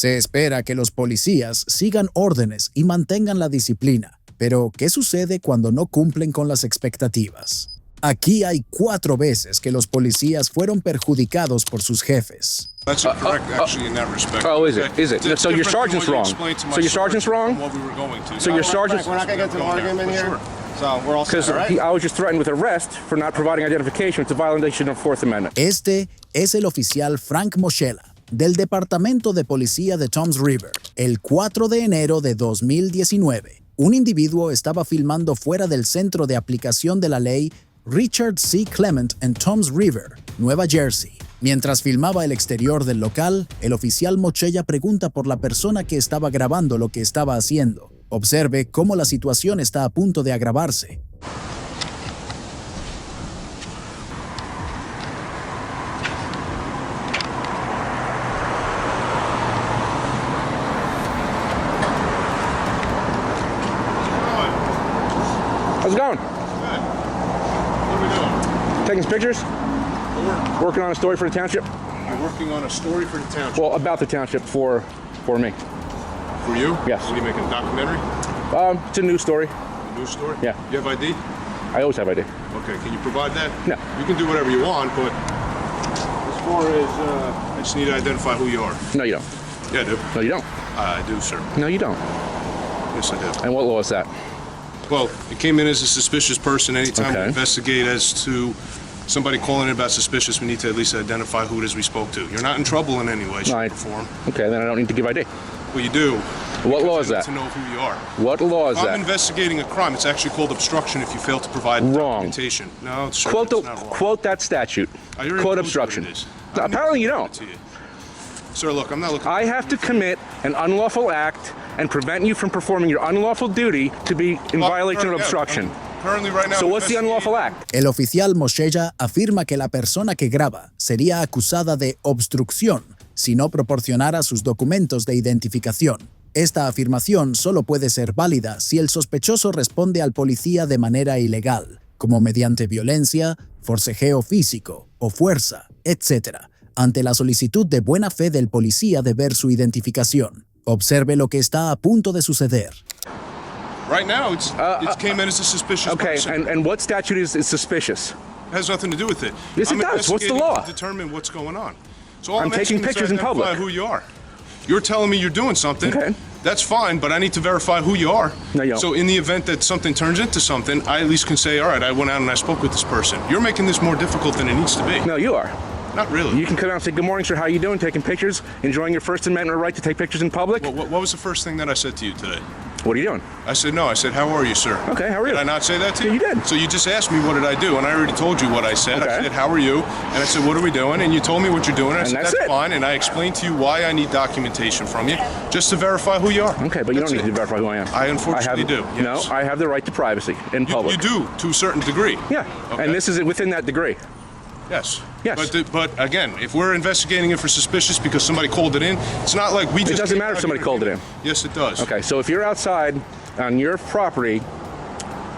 Se espera que los policías sigan órdenes y mantengan la disciplina, pero ¿qué sucede cuando no cumplen con las expectativas? Aquí hay 4 veces que los policías fueron perjudicados por sus jefes. That's incorrect, actually, in that respect. Oh, is it? Okay. Is it? It's So your different than sergeant's what you wrong. explained to my So your sergeant sergeant's wrong? from what we were going to. So your sergeant's... We're not going to get into an argument here. Sure. So we're all set, all right? I was just threatened with arrest for not providing identification. It's a violation of the Fourth Amendment. Este es el oficial Frank Moschella, del Departamento de Policía de Toms River. El 4 de enero de 2019, un individuo estaba filmando fuera del centro de aplicación de la ley Richard C. Clement en Toms River, Nueva Jersey. Mientras filmaba el exterior del local, el oficial Moschella pregunta por la persona que estaba grabando lo que estaba haciendo. Observe cómo la situación está a punto de agravarse. How's it going? Good. What are we doing? Taking some pictures? We're Working on a story for the township? You're working on a story for the township. Well, about the township for me. For you? Yes. What are you making, a documentary? It's a news story. A news story? Yeah. You have ID? I always have ID. Okay, can you provide that? No. You can do whatever you want, but as far as, I just need to identify who you are. No, you don't. Yeah, I do. No, you don't. I do, sir. No, you don't. Yes, I do. And what law is that? Well, it came in as a suspicious person. Anytime we Okay. investigate as to somebody calling in about suspicious, we need to at least identify who it is we spoke to. You're not in trouble in any way, shape, Right. or form. Okay, then I don't need to give ID. Well, you do. What law because is I need that? to know who you are. What law is If I'm that? investigating a crime, it's actually called obstruction if you fail to provide Wrong. documentation. No, sir, Quote, that's not wrong. quote that statute. I already Quote told you obstruction. what it is. No, I'm apparently you not don't. giving it to you. Sir, look, I'm not looking. I have to commit an unlawful act and prevent you from performing your unlawful duty to be in violation of obstruction. Currently, right now. So I'm what's the unlawful act? El oficial Moschella afirma que la persona que graba sería acusada de obstrucción si no proporcionara sus documentos de identificación. Esta afirmación solo puede ser válida si el sospechoso responde al policía de manera ilegal, como mediante violencia, forcejeo físico o fuerza, etc., ante la solicitud de buena fe del policía de ver su identificación. Observe lo que está a punto de suceder. Right now, it came in as a suspicious Okay, person. and what statute is suspicious? It has nothing to do with it. Yes, it I'm does. What's the investigating law? to determine what's going on. So all I'm taking asking is to pictures in identify public. who you are. You're telling me you're doing something. Okay. That's fine, but I need to verify who you are. No, you don't. So in the event that something turns into something, I at least can say, all right, I went out and I spoke with this person. You're making this more difficult than it needs to be. No, you are. Not really. You can come out and say, good morning, sir, how you doing? Taking pictures, enjoying your First Amendment right to take pictures in public? What was the first thing that I said to you today? What are you doing? I said, no. I said, how are you, sir? Okay, how are you? Did I not say that to you? Yeah, you did. So you just asked me what did I do, and I already told you what I said. Okay. I said, how are you? And I said, what are we doing? And you told me what you're doing. And I And said, that's that's it. fine. And I explained to you why I need documentation from you, just to verify who you are. Okay, but you That's don't need it. to verify who I am. I unfortunately do, yes. No, I have the right to privacy in public. You do, to a certain degree. Yeah, Okay. and this is within that degree. Yes. Yes. But again, if we're investigating it for suspicious because somebody called it in, it's not like we just... It doesn't matter if somebody called it in. Yes, it does. Okay, so if you're outside on your property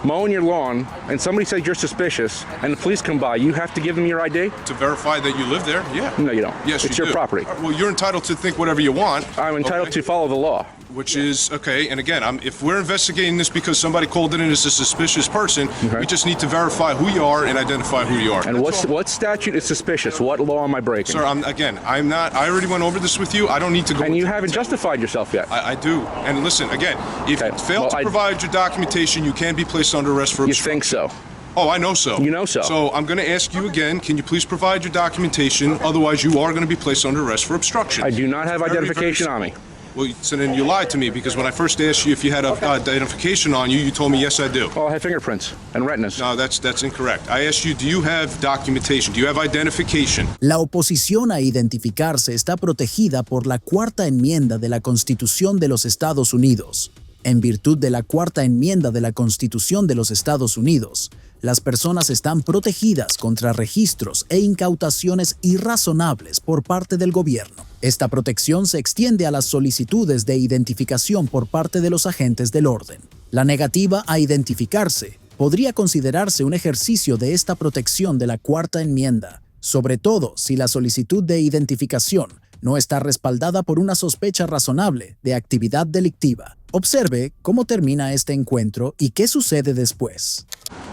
mowing your lawn and somebody says you're suspicious and the police come by, you have to give them your ID? To verify that you live there, yeah. No, you don't. Yes, It's you your do. property. Well, you're entitled to think whatever you want. I'm entitled okay? to follow the law. Which is, okay, and again, if we're investigating this because somebody called it in as a suspicious person, we just need to verify who you are and identify who you are. And That's all. what statute is suspicious? What law am I breaking? Sir, I'm not, I already went over this with you. I don't need to go And you into haven't detail. justified yourself yet. I do. And listen, again, if Okay, you fail well, to provide your documentation, you can be placed under arrest for You obstruction. think so? Oh, I know so. You know so. So I'm going to ask you again, can you please provide your documentation? Otherwise, you are going to be placed under arrest for obstruction. I do not have Very, very identification on me. Well, so then you lied to me because when I first asked you if you had identification on you, you told me, yes, I do. Oh, I have fingerprints and retinas. No, that's incorrect. I asked you, do you have documentation? Do you have identification? La oposición a identificarse está protegida por la Cuarta Enmienda de la Constitución de los Estados Unidos. En virtud de la Cuarta Enmienda de la Constitución de los Estados Unidos, las personas están protegidas contra registros e incautaciones irrazonables por parte del gobierno. Esta protección se extiende a las solicitudes de identificación por parte de los agentes del orden. La negativa a identificarse podría considerarse un ejercicio de esta protección de la Cuarta Enmienda, sobre todo si la solicitud de identificación no está respaldada por una sospecha razonable de actividad delictiva. Observe cómo termina este encuentro y qué sucede después.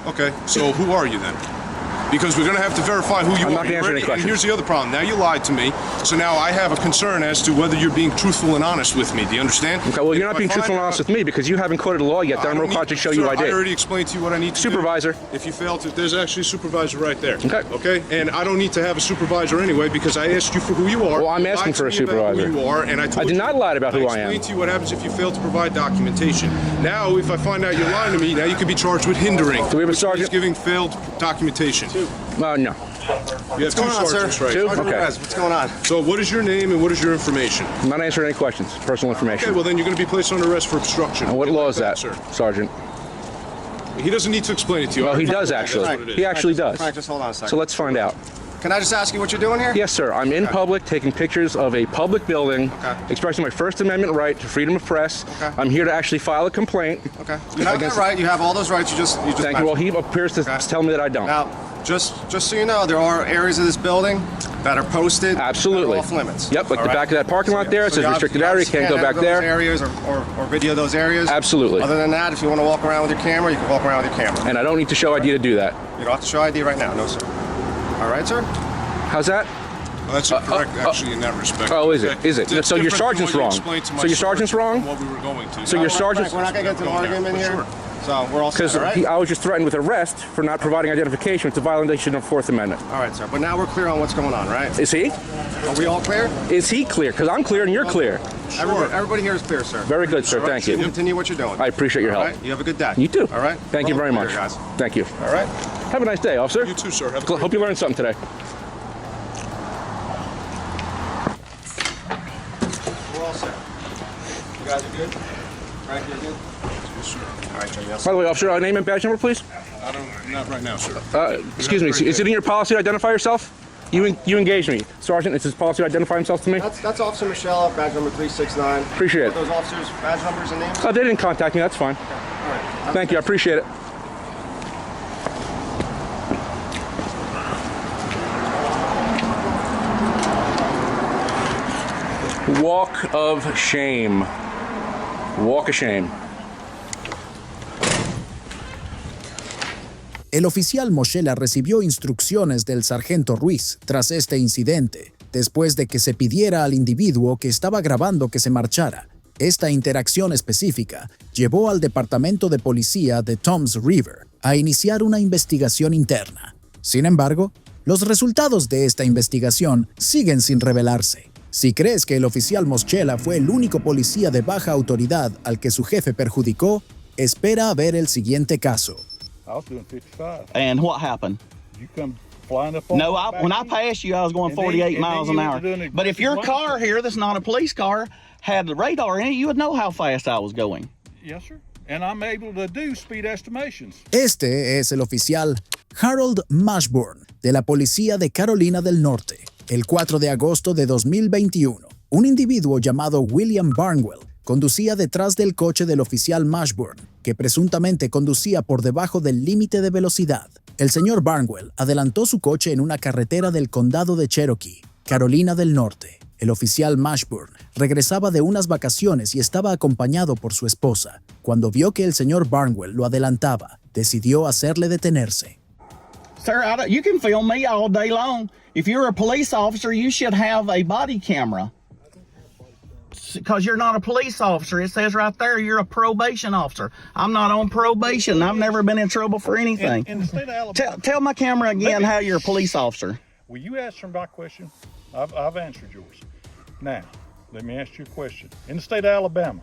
Okay, so who are you then? Because we're going to have to verify who you I'm are. not going to answer any And questions. here's the other problem. Now you lied to me, so now I have a concern as to whether you're being truthful and honest with me. Do you understand? Okay, well, you're If not I being find truthful and honest with me because you haven't quoted the law yet that I'm required to show you Sir, ID. I already explained to you what I need to Supervisor. do. If you fail to, there's actually a supervisor right there. Okay. Okay? And I don't need to have a supervisor anyway because I asked you for who you are. Well, I'm You asking lied for to a me about supervisor. Who you are, and I told I did you- not lie about who I am. explained to you what happens if you fail to provide documentation. Now, if I find out you're lying to me, now you could be charged with hindering. Do we have a which sergeant? means giving failed documentation. No. You have two What's going on, sergeants sir? right Two? here. Sergeant Okay. Perez, what's going on? So what is your name and what is your information? I'm not answering any questions. Personal information. Okay, well then you're going to be placed under arrest for obstruction. And what law is that, Sir? Sergeant? He doesn't need to explain it to you. Well, he I- does that's actually. what it is. He actually does. Frank, just hold on a second. So let's find out. Can I just ask you what you're doing here? Yes, sir. I'm in public taking pictures of a public building, Okay. expressing my First Amendment right to freedom of press. Okay. I'm here to actually file a complaint. Okay. You have that right. You have all those rights. You just Thank you. Well, he appears to Okay. tell me that I don't. Now, just so you know, there are areas of this building that are posted. Absolutely. That are off limits. Yep, like All the right? back of that parking lot there. It So says you restricted obviously area. Can't go enter back those there. areas or video those areas. Absolutely. Other than that, if you want to walk around with your camera, you can walk around with your camera. And I don't need to show ID to do that. You don't have to show ID right now. No, sir. All right, sir? How's that? Well, that's incorrect, actually, in that respect. Oh, is it? Okay. Is it? It's So your different than sergeant's what you wrong. explained to my So your source sergeant's wrong? and what we were going to. So your Frank, sergeant's... we're not going to get into an Going down, argument for here. sure. So we're all set, Because all right? I was just threatened with arrest for not providing identification. It's a violation of Fourth Amendment. All right, sir. But now we're clear on what's going on, right? Is he? Are we all clear? Is he clear? Because I'm clear and you're clear. Everybody here is clear, sir. Very good, sir. Thank You you. continue what you're doing. I appreciate your All help. right? You have a good day. You too. All right? Thank you We're very all much. clear, guys. Thank you. All right? Have a nice day, officer. You too, sir. Have a great Hope you learned something today. We're all set. You guys are good? Frank, you're good? Yes, sir. All right, Jimmy. By the way, officer, name and badge number, please. I don't, not right now, sir. Excuse me. Is it in your policy to identify yourself? You engaged me. Sergeant, it's his policy to identify himself to me? That's Officer Michelle, badge number 369. Appreciate it. Those officers' badge numbers and names? Oh, they didn't contact me. That's fine. All right. Thank you. I appreciate it. Walk of shame. Walk of shame. El oficial Moshela recibió instrucciones del sargento Ruiz tras este incidente, después de que se pidiera al individuo que estaba grabando que se marchara. Esta interacción específica llevó al Departamento de Policía de Toms River a iniciar una investigación interna. Sin embargo, los resultados de esta investigación siguen sin revelarse. Si crees que el oficial Moshela fue el único policía de baja autoridad al que su jefe perjudicó, espera a ver el siguiente caso. I was doing 55. And what happened? You come flying up on No, me when I back passed you, I was going And then- 48 and then miles you an went hour. to doing But if your aggressive car lane. here, that's not a police car, had the radar in it, you would know how fast I was going. in. Yes, sir. And I'm able to do speed estimations. Este es el oficial Harold Mashburn, de la Policía de Carolina del Norte. El 4 de agosto de 2021, un individuo llamado William Barnwell conducía detrás del coche del oficial Mashburn, que presuntamente conducía por debajo del límite de velocidad. El señor Barnwell adelantó su coche en una carretera del condado de Cherokee, Carolina del Norte. El oficial Mashburn regresaba de unas vacaciones y estaba acompañado por su esposa. Cuando vio que el señor Barnwell lo adelantaba, decidió hacerle detenerse. Sir, you can film me all day long. If you're a police officer, you should have a body camera. Because you're not a police officer. It says right there you're a probation officer. I'm not on probation. I've never been in trouble for anything. In the state of Alabama. Tell my camera again how you're a police officer. Will you answer my question? I've answered yours. Now, let me ask you a question. In the state of Alabama,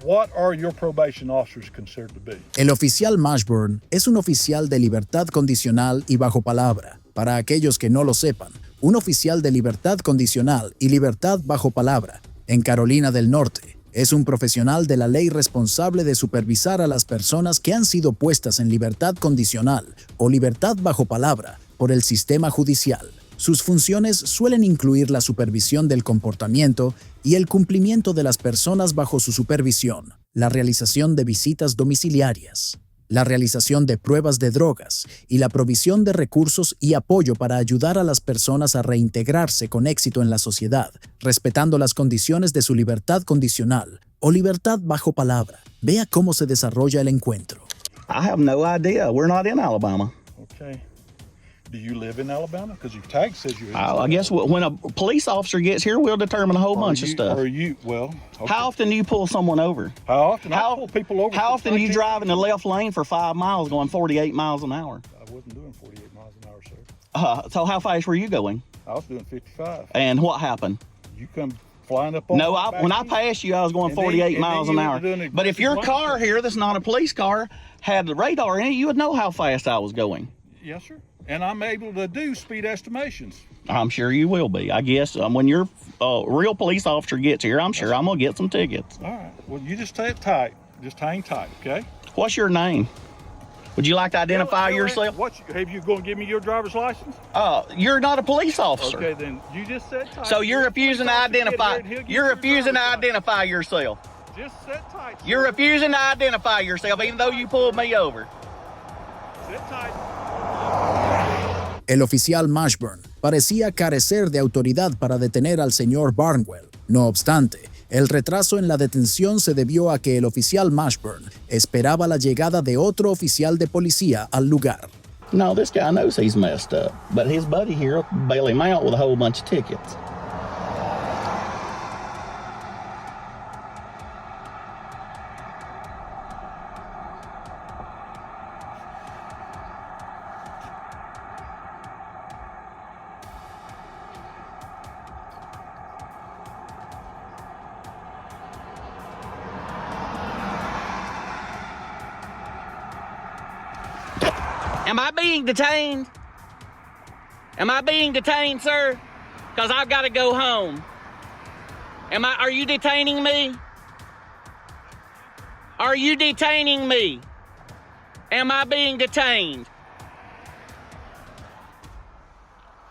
what are your probation officers considered to be? El oficial Mashburn es un oficial de libertad condicional y bajo palabra. Para aquellos que no lo sepan, un oficial de libertad condicional y libertad bajo palabra en Carolina del Norte es un profesional de la ley responsable de supervisar a las personas que han sido puestas en libertad condicional o libertad bajo palabra por el sistema judicial. Sus funciones suelen incluir la supervisión del comportamiento y el cumplimiento de las personas bajo su supervisión, la realización de visitas domiciliarias. la realización de pruebas de drogas y la provisión de recursos y apoyo para ayudar a las personas a reintegrarse con éxito en la sociedad, respetando las condiciones de su libertad condicional o libertad bajo palabra. Vea cómo se desarrolla el encuentro. I have no idea. We're not in Alabama. Okay. Do you live in Alabama? Because your tag says you're in I guess when a police officer gets here, we'll determine a whole bunch of stuff. Well, okay. How often do you pull someone over? How often? I pull people over. How for often do you 13 drive in the left lane for 5 miles going 48 miles an hour? I wasn't doing 48 miles an hour, sir. So how fast were you going? I was doing 55. And what happened? You come flying up on No, my back when I end. passed you, I was going And then- 48 and miles then an you hour. were doing But if your aggressive car lane. here that's not a police car had the radar in it, you would know how fast I was going. Yes, sir. And I'm able to do speed estimations. I'm sure you will be. I guess when your real police officer gets here, I'm sure I'm going to get some tickets. All right. Well, you just stay tight. Just hang tight, okay? What's your name? Would you like to identify yourself? Have you going to give me your driver's license? You're not a police officer. Okay, then you just sit tight. So you're refusing to identify. You're refusing to identify yourself. Just sit tight. You're refusing to identify yourself, even though you pulled me over. Sit tight. El oficial Mashburn parecía carecer de autoridad para detener al señor Barnwell. No obstante, el retraso en la detención se debió a que el oficial Mashburn esperaba la llegada de otro oficial de policía al lugar. No, this guy knows he's messed up, but his buddy here will bail him out with a whole bunch of tickets. Am I being detained? Am I being detained, sir? Because I've got to go home. Are you detaining me? Are you detaining me? Am I being detained?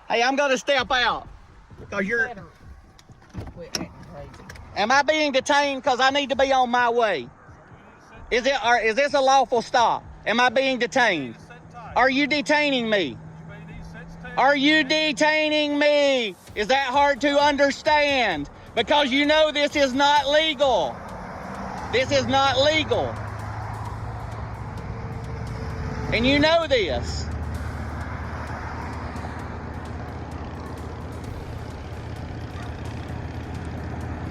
Hey, I'm going to step out. Because you're... Quit acting crazy. Am I being detained because I need to be on my way? Is this a lawful stop? Am I being detained? Are you detaining me? Are you detaining me? Is that hard to understand? Because you know this is not legal. This is not legal. And you know this.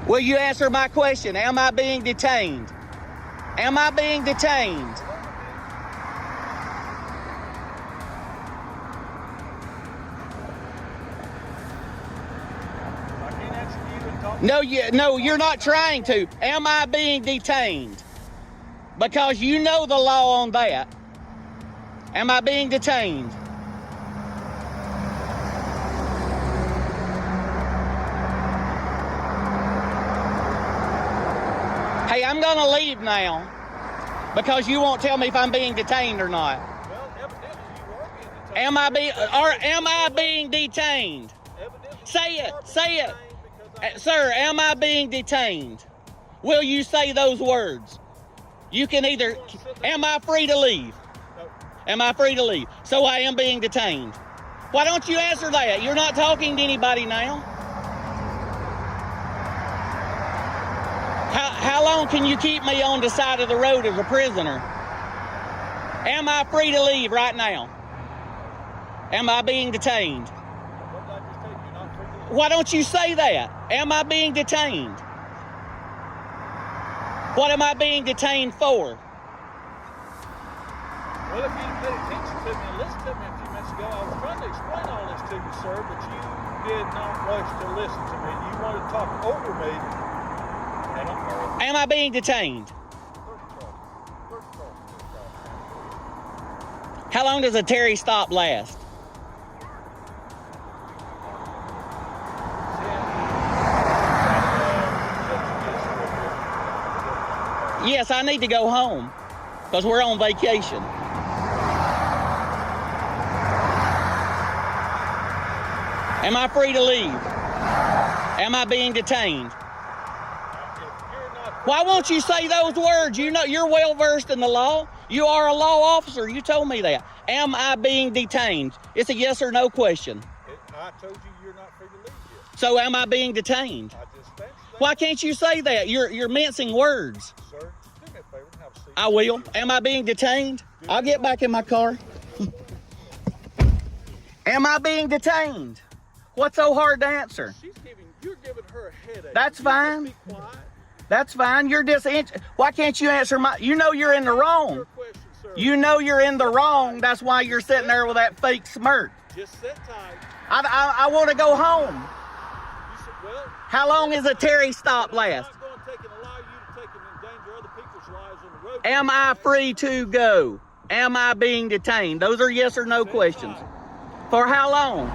Will you answer my question? Am I being detained? Am I being detained? No, you're not trying to. Am I being detained? Because you know the law on that. Am I being detained? Hey, I'm going to leave now because you won't tell me if I'm being detained or not. Well, evidently you are being detained. Am I being detained? Say it. Say it. Sir, am I being detained? Will you say those words? You can either, am I free to leave? Am I free to leave? So I am being detained. Why don't you answer that? You're not talking to anybody now. How long can you keep me on the side of the road as a prisoner? Am I free to leave right now? Am I being detained? Why don't you say that? Am I being detained? What am I being detained for? Well, if you paid attention to me and listened to me a few minutes ago, I was trying to explain all this to you, sir, but you did not wish to listen to me. You wanted to talk over me. And Am I being detained? How long does a Terry stop last? Yes, I need to go home because we're on vacation. Am I free to leave? Am I being detained? Why won't you say those words? You know, you're well versed in the law. You are a law officer. You told me that. Am I being detained? It's a yes or no question. I told you you're not free to leave yet. So am I being detained? I just answered that. Why can't you say that? You're mincing words. Sir, do me a favor and have a seat. I will. Am I being detained? I'll get back in my car. Am I being detained? What's so hard to answer? You're giving her a headache. That's You just fine. Be quiet. That's fine. You're just. Why can't you answer my? You know you're in the wrong. Your question, sir. You know you're in the wrong. That's why you're sitting there with that fake smirk. Just sit tight. I want to go home. You said, well, How long is a Terry stop last? I'm not going to take and allow you to take and endanger other people's lives on the road. Am I free to go? Am I being detained? Those are yes or no questions. For how long?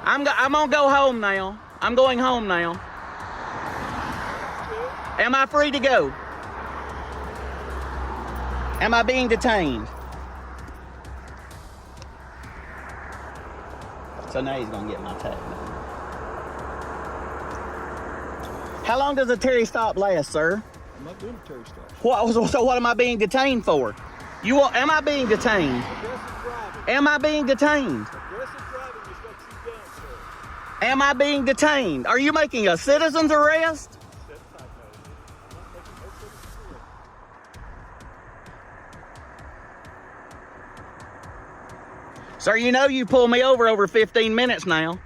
I'm gonna go home now. I'm going home now. Am I free to go? Am I being detained? So now he's gonna get my tag. How long does a Terry stop last, sir? I'm not doing a Terry stop. So what am I being detained for? Am I being detained? Aggressive driving. Am I being detained? Aggressive driving is what you've done, sir. Am I being detained? Are you making a citizen's arrest? Sit tight, no. I'm not making no citizen's arrest. Sir, you know you pulled me over 15 minutes now.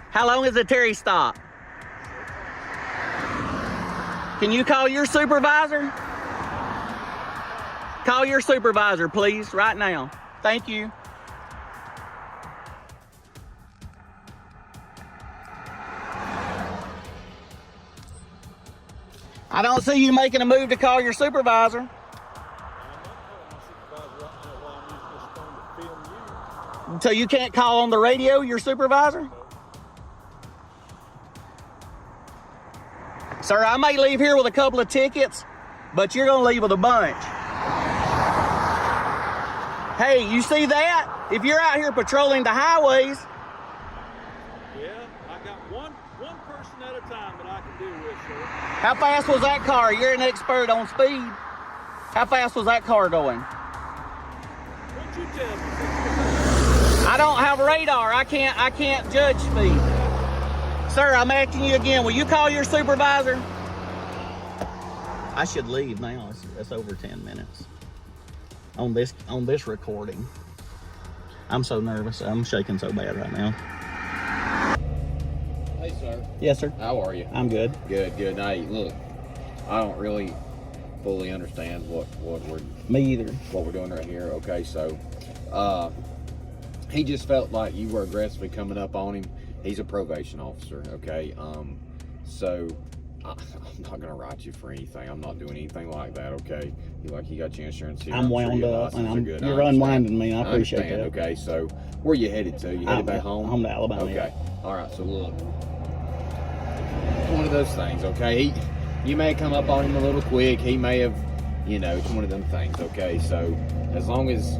How long is the Terry stop? Can you call your supervisor? Call your supervisor, please, right now. Thank you. I don't see you making a move to call your supervisor. I'm not calling my supervisor right now while I'm using this phone to film you. So you can't call on the radio your supervisor? Sir, I may leave here with a couple of tickets, but you're gonna leave with a bunch. Hey, you see that? If you're out here patrolling the highways, Yeah, I got one person at a time that I can deal with, sir. how fast was that car? You're an expert on speed. How fast was that car going? What'd you tell me? I don't have radar. I can't judge speed. Sir, I'm asking you again. Will you call your supervisor? I should leave now. It's over 10 minutes. On this recording. I'm so nervous. I'm shaking so bad right now. Hey, sir. Yes, sir. How are you? I'm good. Good. Hey, look, I don't really fully understand what Me either. we're doing right here. Okay, so he just felt like you were aggressively coming up on him. He's a probation officer. Okay, so I'm not gonna write you for anything. I'm not doing anything like that. Okay, you got your insurance here. I'm sure wound your up, and licenses are good. I you're understand. unwinding me. I appreciate that. Okay, so where you headed to? You headed back home? Home to Alabama. Okay. All right. So look, it's one of those things. Okay. You may come up on him a little quick. He may have, it's one of them things. Okay. So as long as,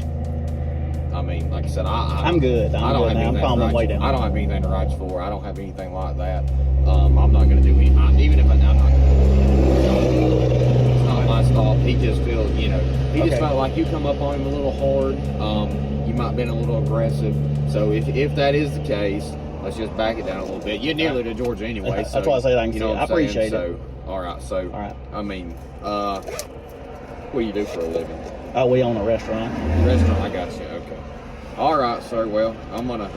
like I said, I'm good. I'm good now. I'm calming my way down. I don't have anything to write you for. I don't have anything like that. I'm not going to do anything. Even if I'm not going to. It's not my stop. He just feels, he just felt like you come up on him a little hard. You might have been a little aggressive. So if that is the case, let's just back it down a little bit. You're nearly to Georgia anyway. So, that's why I said I can see it. what I I'm saying? appreciate it. So, all right. What do you do for a living? Oh, we own a restaurant. Restaurant. I got you. Okay. All right, sir. Well, I'm gonna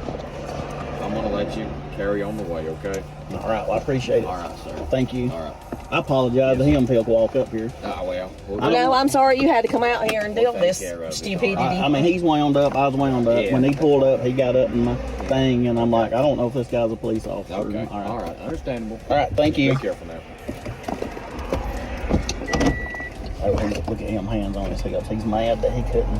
let you carry on the way. Okay. All right. Well, I appreciate it. All right, sir. Thank you. All right. I apologize to him if he'll walk up here. No, I'm sorry you had to come out here and deal with take this care of it. stupidity. I mean, he's wound up. I was wound up. Yeah. When he pulled up, he got up in my thing, and I'm like, I don't know if this guy's a police officer. Okay. All right. Understandable. All right. Thank you. Be careful now. Oh, look at him, hands on his hips. He's mad that he couldn't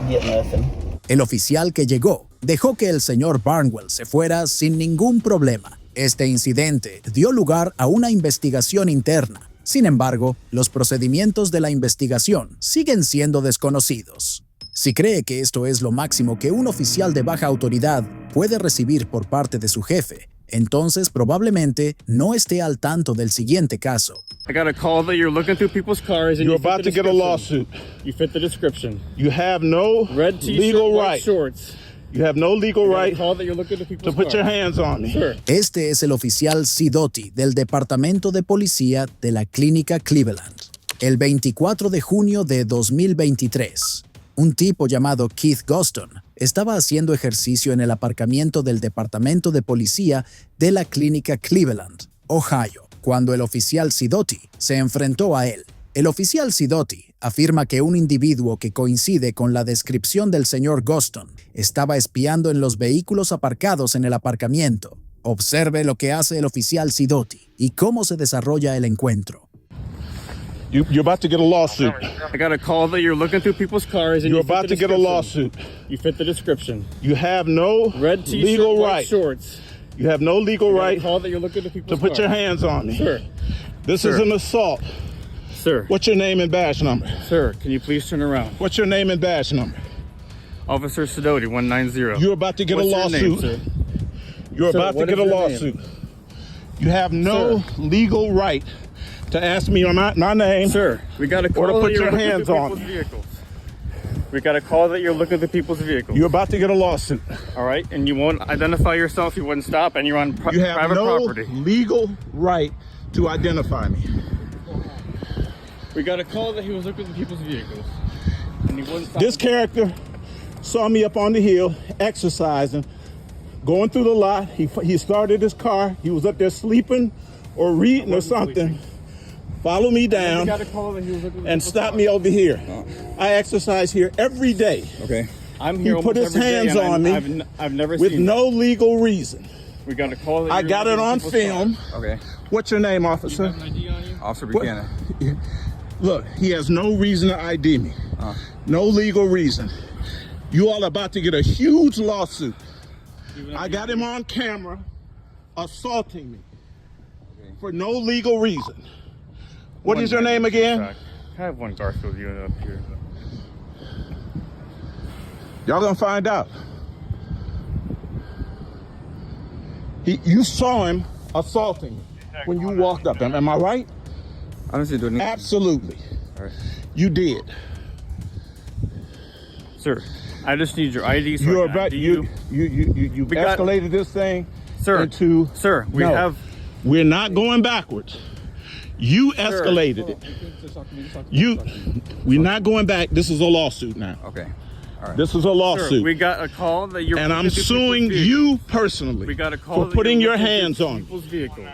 get nothing. El oficial que llegó dejó que el señor Barnwell se fuera sin ningún problema. Este incidente dio lugar a una investigación interna. Sin embargo, los procedimientos de la investigación siguen siendo desconocidos. Si cree que esto es lo máximo que un oficial de baja autoridad puede recibir por parte de su jefe, entonces probablemente no esté al tanto del siguiente caso. I got a call that you're looking through people's cars and You're you fit about the to get a description. lawsuit. You fit the description. You have no Red t-shirt, legal white right. shorts. You have no legal I got a right call that you're looking through to people's put your cars. hands on me. Sir. Este es el oficial Sidoti del Departamento de Policía de la Clínica Cleveland. El 24 de junio de 2023, un tipo llamado Keith Guston estaba haciendo ejercicio en el aparcamiento del Departamento de Policía de la Clínica Cleveland, Ohio, cuando el oficial Sidoti se enfrentó a él. El oficial Sidoti afirma que un individuo que coincide con la descripción del señor Guston estaba espiando en los vehículos aparcados en el aparcamiento. Observe lo que hace el oficial Sidoti y cómo se desarrolla el encuentro. You're about to get a lawsuit. I got a call that you're looking through people's cars and You're you fit about the to get a description. lawsuit. You fit the description. You have no Red t-shirt, legal white right. shorts. You have no legal I got right a call that you're looking through to people's put cars. your hands on me. Sir. This is Sir. an assault. Sir. What's your name and badge number? Sir, can you please turn around? What's your name and badge number? Officer Sidoti, 190. You're about to get What's a your lawsuit. name, sir? You're Sir, about to what get is a your lawsuit. You have no legal right to ask me my name. Sir, we got a call Or to that put you're your looking hands through on people's me. vehicles. We got a call that you're looking through people's vehicles. You're about to get a lawsuit. All right, and you won't identify yourself, you wouldn't stop, and you're on You have private no property. legal right to identify me. We got a call that he was looking through people's vehicles, and he wouldn't stop. This character saw me up on the hill exercising, going through the lot. He started his car. He was up there sleeping or reading or something. Follow me We down got a call that he was looking through and people's stop cars. me over here. I exercise here every day Okay. I'm He here put almost his every day, hands and on me I've never with seen no legal reason. that. We got a call that I you're got it looking on through people's film. cars. Okay. What's your name, You officer? have an ID on you? Officer What- Buchanan. Look, he has no reason to ID me. No legal reason. You all about to get a huge lawsuit. I got him on camera assaulting me for no legal reason. What is your name again? I have one Garfield unit up here. Y'all gonna find out. You saw him assaulting me when you walked up. Am I right? I don't see doing anything. Absolutely. All right. You did. Sir, I just need your ID. So You're I can about ID you We got- escalated this thing Sir, into sir, we No. have. We're not going backwards. You escalated it. We're not going back. This is a lawsuit now. Okay. All right. This is a Sir, lawsuit. we got a call that you're. And I'm looking through suing people's vehicles. you personally We got a call for that putting you're your looking through hands on me. people's vehicles.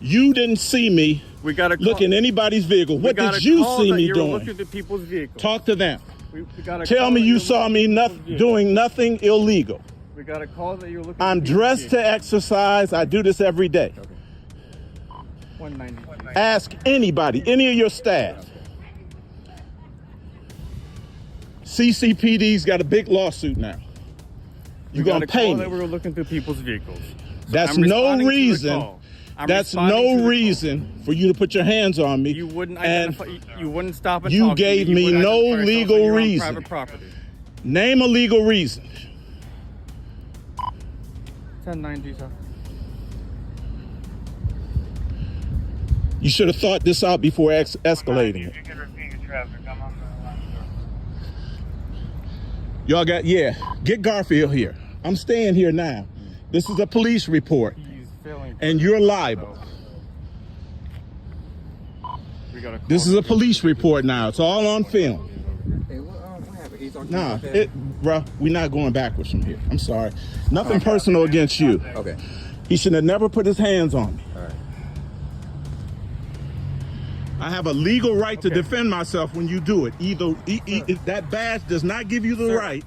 You didn't see me We got a call. look in anybody's vehicle. we What got did a you call see that me you're doing? Looking through people's vehicles. Talk to them. We got a Tell call me that you you're saw looking me through people's vehicles. doing nothing illegal. We got a call that you're looking. I'm through people's dressed to exercise. I do this every day. vehicles. 190. Ask anybody, any of your staff. CCPD's got a big lawsuit now. You're We got gonna a pay call me. that we were looking through people's vehicles. So That's I'm no responding to the reason. call. I'm That's responding to no the call. reason for you to put your hands on me. You wouldn't and identify. You wouldn't stop and you talk to gave You me wouldn't no identify yourself, legal and you're on reason. private property. name a legal reason. 1090, sir. You should have thought this out before escalating it. Y'all got, get Garfield here. I'm staying here now. This is a police report, He's failing. and you're liable. We got a call. This is a police report now. It's all on film. Hey, what happened? He's talking Nah, about that? bruh, we're not going backwards from here. I'm sorry. Nothing personal against you. Okay. He should have never put his hands on me. All right. I have a legal right to defend myself when you do it. Either that badge does not give you the right.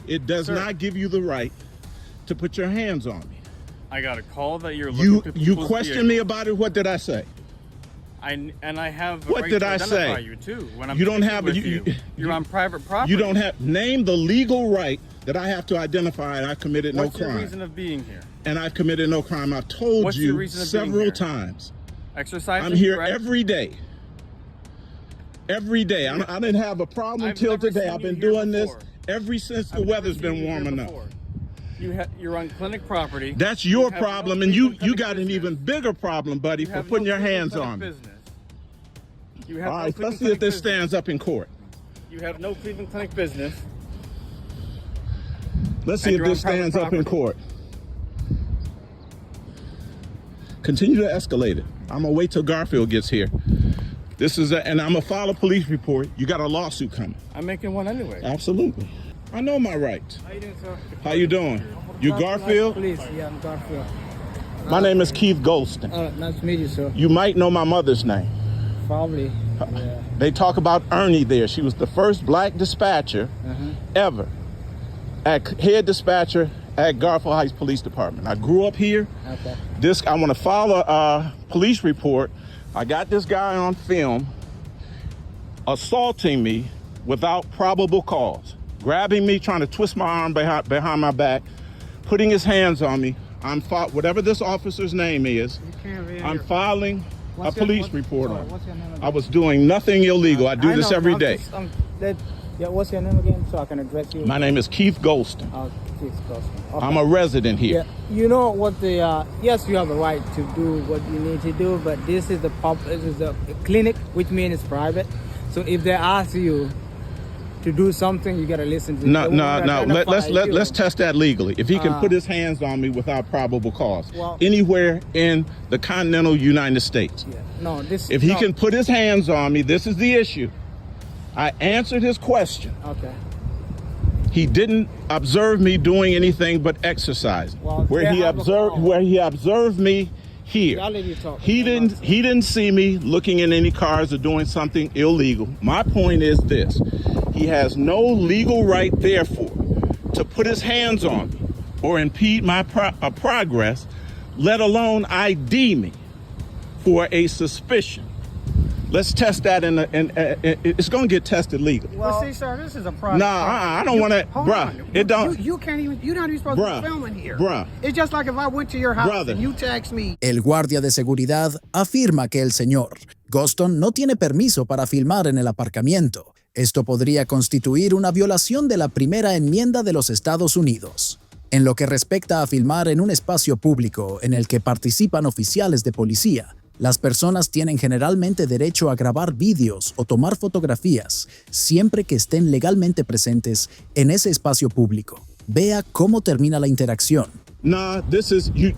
It does not give you the right to put your hands on me. I got a call that you're looking through You people's questioned me vehicles. about it. What did I say? And I have a What right did to I identify say? you too. When I'm You don't speaking have with you- You're on private property. You don't have name the legal right that I have to identify, and I committed What's no your crime. reason of being here? And I've committed no crime. I've told What's your you reason of being several here? times. Exercising. I'm here correct? every day. Every day. I didn't have a problem I've until never today. seen I've you been here doing before. this ever since the I've never weather's seen been you here warm enough. before. You're on clinic property. That's your have problem, no and you Cleveland got clinic an even bigger problem, buddy, You for have putting no your hands Cleveland on me. clinic business. You have All no right, Cleveland let's see if clinic this business. stands up in court. You have no Cleveland clinic business. Let's see And if you're this on private stands up in property. court. Continue to escalate it. I'm gonna wait till Garfield gets here. And I'm gonna file a police report. You got a lawsuit coming. I'm making one anyway. Absolutely. I know my rights. How you doing, sir? How you doing? You Garfield? Please, yeah, I'm Garfield. My name is Keith Golston. Nice to meet you, sir. You might know my mother's name. Probably. Yeah. They talk about Ernie there. She was the first black dispatcher ever, head dispatcher at Garfield Heights Police Department. I grew up here. Okay. I want to file a police report. I got this guy on film assaulting me without probable cause, grabbing me, trying to twist my arm behind my back, putting his hands on me. Whatever this officer's name is, I'm filing a police report on. What's your name again? I was doing nothing illegal. I do this every day. Yeah, what's your name again so I can address you? My name is Keith Golston. Keith Golston. Okay. I'm a resident here. Yeah, you know what yes, you have a right to do what you need to do, but this is a clinic, which means it's private. So if they ask you to do something, you gotta listen to No. Let's test that legally. If he can put his hands on me without probable cause, anywhere in the continental United States. Yeah. No, If he can put his hands on me, this is the issue. I answered his question. Okay. He didn't observe me doing anything but exercising. Well, where he observed me here. I'll let you talk. He didn't see me looking in any cars or doing something illegal. My point is this: he has no legal right, therefore, to put his hands on me or impede my progress, let alone ID me for a suspicion. Let's test that, and it's going to get tested legally. Well, see, sir, this is a private. Nah, I don't want to, bruh. It don't. You can't even. You're not even supposed to be filming here. Bruh. It's just like if I went to your house and you text me. El guardia de seguridad afirma que el señor Golston no tiene permiso para filmar en el aparcamiento. Esto podría constituir una violación de la primera enmienda de los Estados Unidos. En lo que respecta a filmar en un espacio público en el que participan oficiales de policía, las personas tienen generalmente derecho a grabar vídeos o tomar fotografías siempre que estén legalmente presentes en ese espacio público. Vea cómo termina la interacción. Nah, this is you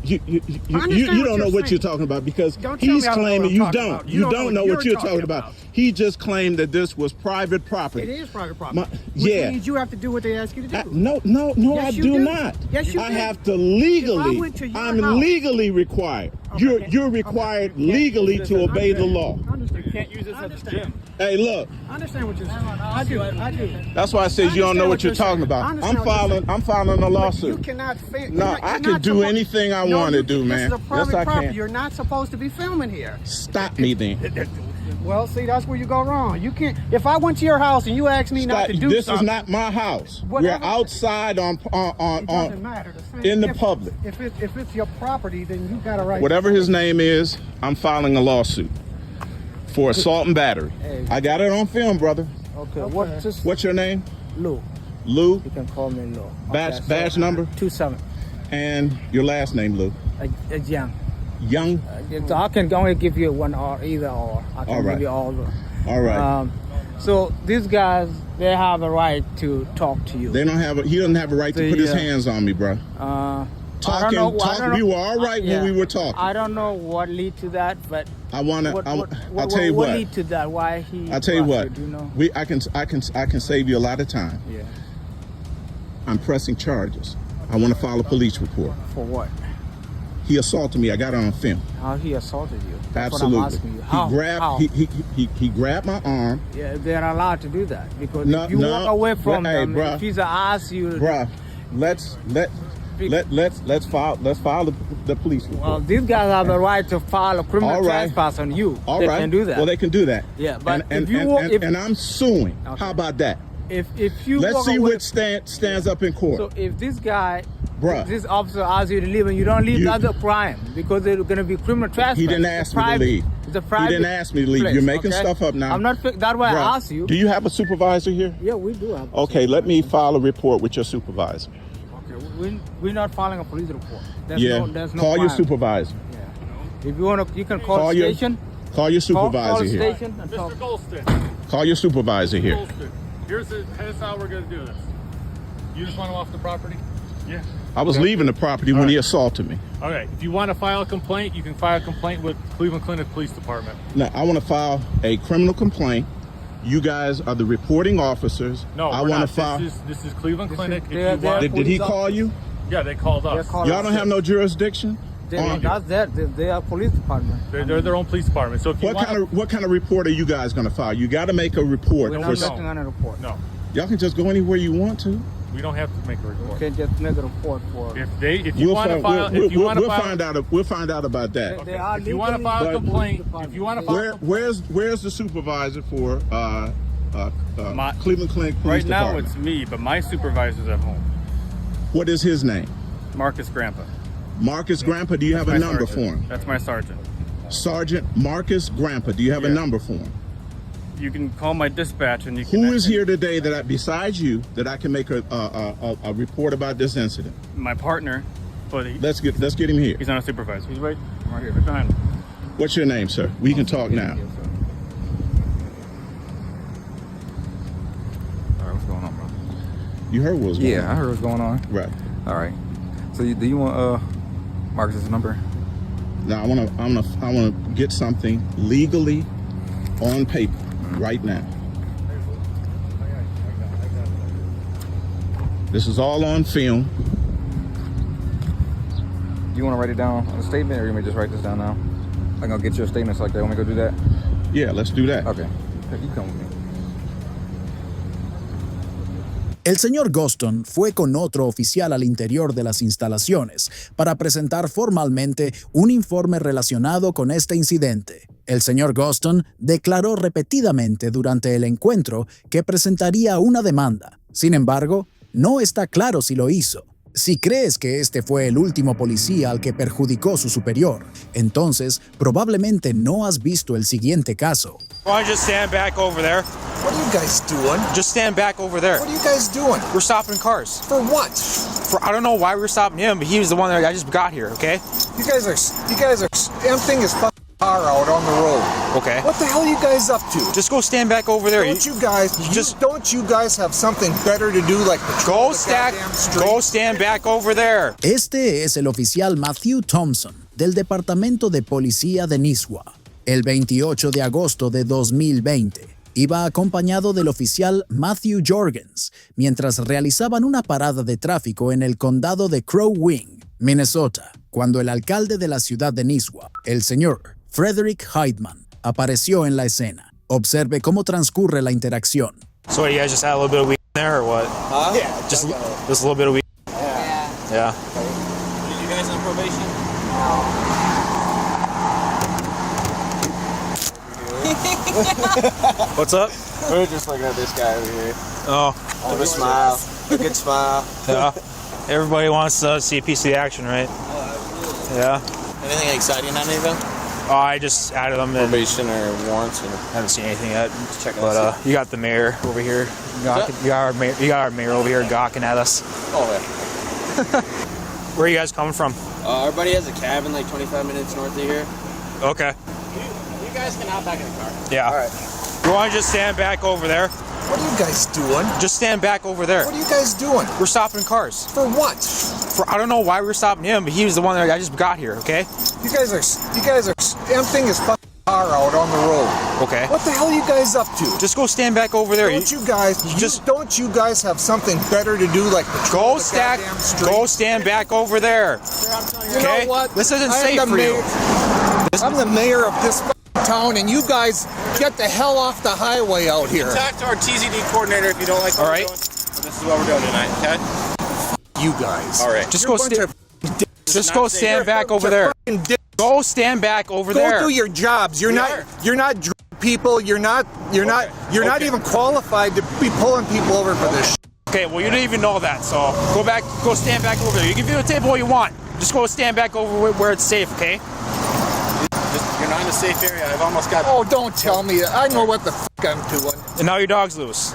don't know what you're talking about, because he's claiming you don't know what you're talking about. He just claimed that this was private property. It is private property. Which means you have to do what they ask you to do. No, Yes, I you do not. Yes, you I do. have to legally. If I went to your I'm house- legally required. You're required legally to obey the law. You can't use this as a gym. Hey, look. I understand what you're saying. I do. That's why I said you don't know what you're talking about. I'm filing a lawsuit. You cannot film. No, I can do anything I want to do, man. This is a private Yes, I property. can. You're not supposed to be filming here. Stop me then. Well, see, that's where you go wrong. You can't. If I went to your house and you asked me not to do This something, is not my house. Whatever. We're outside it doesn't matter. The same- in the if- public. If it's your property, then you got a right. Whatever his name is, I'm filing a lawsuit for assault and battery. Hey. I got it on film, brother. Okay. What's your name? Lou? Lou. You can call me Lou. Badge number 27. and your last name, Lou. Young. Young. I can only give you one or either or. I can All right. give you all the. All right. So these guys, they have a right to talk to you. He doesn't have a right to put his hands on me, bro. I don't know. We were all right when we were talking. I don't know what lead to that, but I'll tell you what what. lead to that? Why he? I'll tell you what. Do you know? I can save you a lot of time. Yeah. I'm pressing charges. I want to file a police report. For what? He assaulted me. I got it on film. How he assaulted you? That's Absolutely. what I'm asking you. How? He grabbed my arm. Yeah, they're allowed to do that because No, if you no, walk away from hey, them, bruh. if he's asked you, Bruh, let's file the police report. well, these guys have the right to file a criminal All right. trespass on you. All they right. can do that. Well, they can do that. Yeah, but and if I'm suing. Okay. How about that? if you Let's walk see away, what stands up in court. So if this guy, Bruh. this officer asks you to leave and you don't leave, that's a crime because they're going to be criminal trespass. He didn't ask me to leave. It's a private He didn't ask me to leave. place, You're making okay? stuff up now. I'm not. That's why Bruh, I asked you. Do you have a supervisor here? Yeah, we do have. Okay, let me file a report with your supervisor. Okay, we're not filing a police report. There's no call your crime. supervisor. Yeah. If you want to, you can call the station. Call your supervisor Call the here. station and talk. Mr. Golston. Call your supervisor here. Golston. Here's how we're gonna do this. You just want him off the property? Yeah. I was leaving the property when he assaulted me. Okay. If you want to file a complaint, you can file a complaint with Cleveland Clinic Police Department. Now, I want to file a criminal complaint. You guys are the reporting officers. No, I we're want not. to file. This is Cleveland Clinic. If they're- you want, Did he call you? yeah, they called us. They're Y'all don't have no jurisdiction. That's that. They are police department. They're their own police department. So if you What kind of report are you guys going to file? You got to make a report. We're for not making a report. No, Y'all can just go anywhere you want to. we don't have to make a report. You can just make a report for. If you want to file, We'll find out about that. They are if you want to file a complaint, if you want to file, Where's the supervisor for Cleveland Clinic Police right now Department? it's me, but my supervisor's at home. What is his name? Marcus Grandpa. Marcus Grandpa. Do you have a number for him? That's my sergeant. Sergeant Marcus Grandpa. Do you have a number for him? You can call my dispatch and you can. Who is here today that besides you that I can make a report about this incident? My partner, but Let's get him here. he's not a supervisor. He's right here, right behind him. What's your name, sir? We can talk now. All right, what's going on, bro? You heard what was going on? Yeah, I heard what's going on. Right. All right. So do you want Marcus's number? Now I want to get something legally on paper right now. This is all on film. Do you want to write it down on a statement, or you may just write this down now? I'm gonna get your statements like that. Want me to go do that? Yeah, let's do that. Okay. You come with me. El señor Goston fue con otro oficial al interior de las instalaciones para presentar formalmente un informe relacionado con este incidente. El señor Goston declaró repetidamente durante el encuentro que presentaría una demanda. Sin embargo, no está claro si lo hizo. Si crees que este fue el último policía al que perjudicó su superior, entonces probablemente no has visto el siguiente caso. Why don't you just stand back over there? What are you guys doing? Just stand back over there. What are you guys doing? We're stopping cars. For what? I don't know why we're stopping him, but he was the one that I just got here, okay? You guys are emptying his fucking car out on the road. Okay. What the hell are you guys up to? Just go stand back over there. Don't you guys have something better to do like patrol the goddamn street? Go stand back over there. Este es el oficial Matthew Thompson del Departamento de Policía de Nisswa. El 28 de agosto de 2020, iba acompañado del oficial Matthew Jorgens mientras realizaban una parada de tráfico en el condado de Crow Wing, Minnesota, cuando el alcalde de la ciudad de Nisswa, el señor Frederick Heidman, apareció en la escena. Observe cómo transcurre la interacción. So you guys just had a little bit of weed in there or what? Huh? Yeah. Just a little bit of weed? Yeah. Are you guys on probation? What's up? We're just looking at this guy over here. Oh. Have a smile. A good smile. Yeah. Everybody wants to see a piece of the action, right? Yeah. Anything exciting on anything? Oh, I just added them in. Probation or warrants? Or... Haven't seen anything yet. Check it But out. you got the mayor over here. You got our mayor over here gawking at us. Oh, yeah. Where are you guys coming from? Everybody has a cabin like 25 minutes north of here. Okay. You guys can hop back in the car. Yeah. All right. You want to just stand back over there? What are you guys doing? Just stand back over there. What are you guys doing? We're stopping cars. For what? I don't know why we're stopping him, but he was the one that I just got here, okay? You guys are emptying his fucking car out on the road. Okay. What the hell are you guys up to? Just go stand back over there. Don't you guys have something better to do like patrol the goddamn street? Go stand back over there. You know what? This isn't safe for you. I'm the mayor of this town, and you guys get the hell off the highway out here. Talk to our TZD coordinator if you don't like what we're doing. This is what we're doing tonight, okay? You guys. All right. Just go stand back over there. Go stand back over there. Go do your jobs. You're not drug people. You're not even qualified to be pulling people over for this. Okay, well you didn't even know that, so go stand back over there. You can videotape all you want. Just go stand back over where it's safe, okay? You're not in a safe area. I've almost got... Oh, don't tell me. I know what the fuck I'm doing. And now your dog's loose.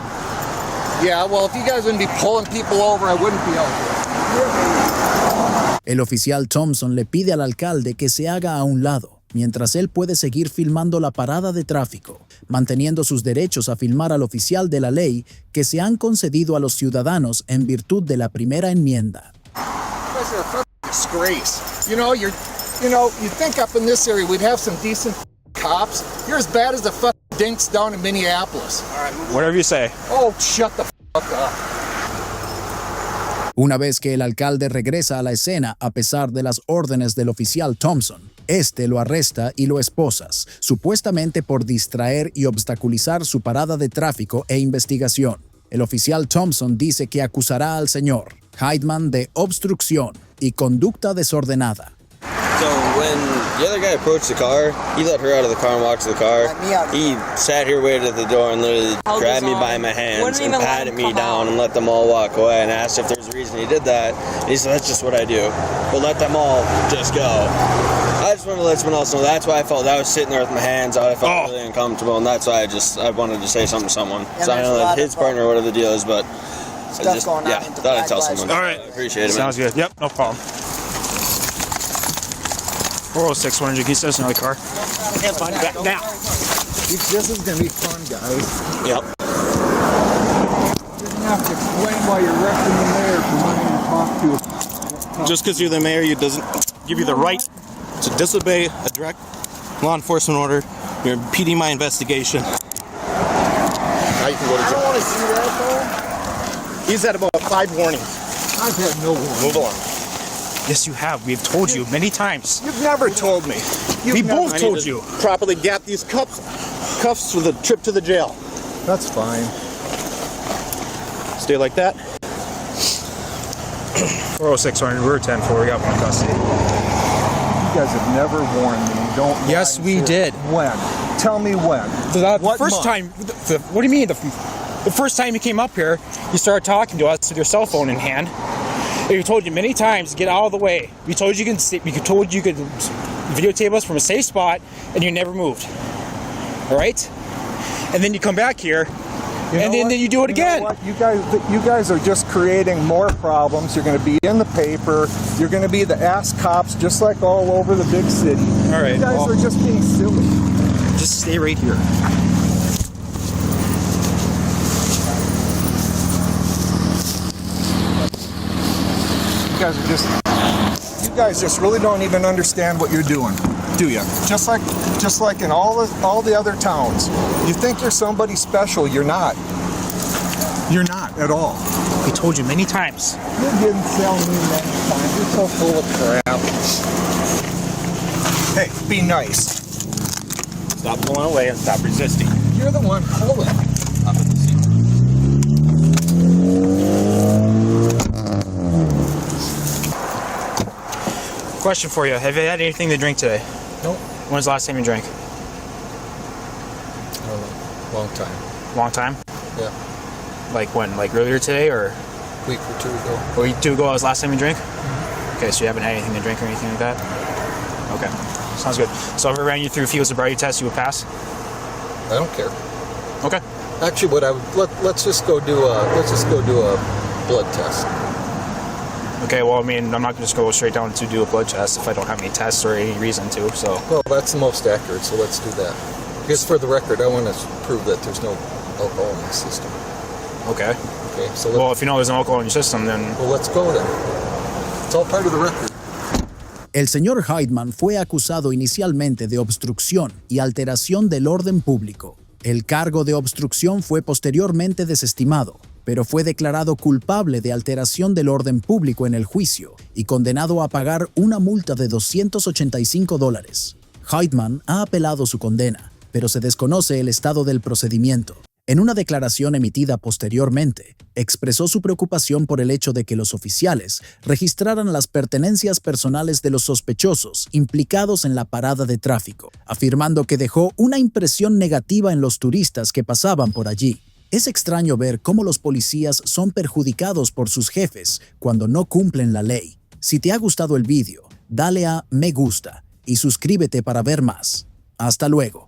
Yeah, well, if you guys wouldn't be pulling people over, I wouldn't be out here. El oficial Thompson le pide al alcalde que se haga a un lado, mientras él puede seguir filmando la parada de tráfico, manteniendo sus derechos a filmar al oficial de la ley que se han concedido a los ciudadanos en virtud de la primera enmienda. Disgrace. You think up in this area we'd have some decent cops? You're as bad as the dinks down in Minneapolis. All right, whatever you say. Oh, shut the up. Una vez que el alcalde regresa a la escena a pesar de las órdenes del oficial Thompson, este lo arresta y lo esposas, supuestamente por distraer y obstaculizar su parada de tráfico e investigación. El oficial Thompson dice que acusará al señor Heidman de obstrucción y conducta desordenada. So when the other guy approached the car, he let her out of the car and walked to the car. He sat here, waited at the door, and literally grabbed me by my hands and patted me down and let them all walk away and asked if there's a reason he did that. And he said, that's just what I do. But let them all just go. I just wanted to let someone else know that's why I was sitting there with my hands out. I felt really uncomfortable, and that's why I wanted to say something to someone. So I know that his partner or whatever the deal is, but I just, thought I'd tell someone. All right. I appreciate it, man. Sounds good. Yep, no problem. 406, 100, can you send us another car? Have fun. Back now. This is going to be fun, guys. Yep. You're going to have to explain why you're wrecking the mayor for wanting to talk to. Just because you're the mayor, it doesn't give you the right to disobey a direct law enforcement order. You're impeding my investigation. Now you can go to jail. I don't want to see that, though. He's had about 5 warnings. I've had no warning. Move along. Yes, you have. We've told you many times. You've never told me. We both told you. Properly gap these cuffs for the trip to the jail. That's fine. Stay like that. 406, 100, we're 10-4. We got one in custody. You guys have never warned me. Don't. Yes, we did. When? Tell me when. The first time. What do you mean? The first time you came up here, you started talking to us with your cell phone in hand. We told you many times to get out of the way. We told you you could videotape us from a safe spot, and you never moved. All right? And then you come back here, and then you do it again. You guys are just creating more problems. You're going to be in the paper. You're going to be the ass cops, just like all over the big city. All right. You guys are just being silly. Just stay right here. You guys just really don't even understand what you're doing, do you? Just like in all the other towns. You think you're somebody special, you're not. You're not at all. We told you many times. You didn't tell me many times. You're so full of crap. Hey, be nice. Stop pulling away and stop resisting. You're the one pulling. Question for you. Have you had anything to drink today? Nope. When was the last time you drank? Long time. Long time? Yeah. Like when? Like earlier today or? A week or two ago. A week or two ago was the last time you drank? Mm-hmm. Okay, so you haven't had anything to drink or anything like that? Okay. Sounds good. So if I ran you through field sobriety test, you would pass? I don't care. Okay. Actually, what I would let's just go do a blood test. Okay, well, I mean, I'm not going to just go straight down to do a blood test if I don't have any tests or any reason to, so. Well, that's the most accurate, so let's do that. Because for the record, I want to prove that there's no alcohol in the system. Okay. Okay, so well, if you know there's no alcohol in your system, then. Well, let's go then. It's all part of the record. El señor Heidman fue acusado inicialmente de obstrucción y alteración del orden público. El cargo de obstrucción fue posteriormente desestimado, pero fue declarado culpable de alteración del orden público en el juicio y condenado a pagar una multa de $285. Heidman ha apelado su condena, pero se desconoce el estado del procedimiento. En una declaración emitida posteriormente, expresó su preocupación por el hecho de que los oficiales registraran las pertenencias personales de los sospechosos implicados en la parada de tráfico, afirmando que dejó una impresión negativa en los turistas que pasaban por allí. Es extraño ver cómo los policías son perjudicados por sus jefes cuando no cumplen la ley. Si te ha gustado el vídeo, dale a me gusta y suscríbete para ver más. Hasta luego.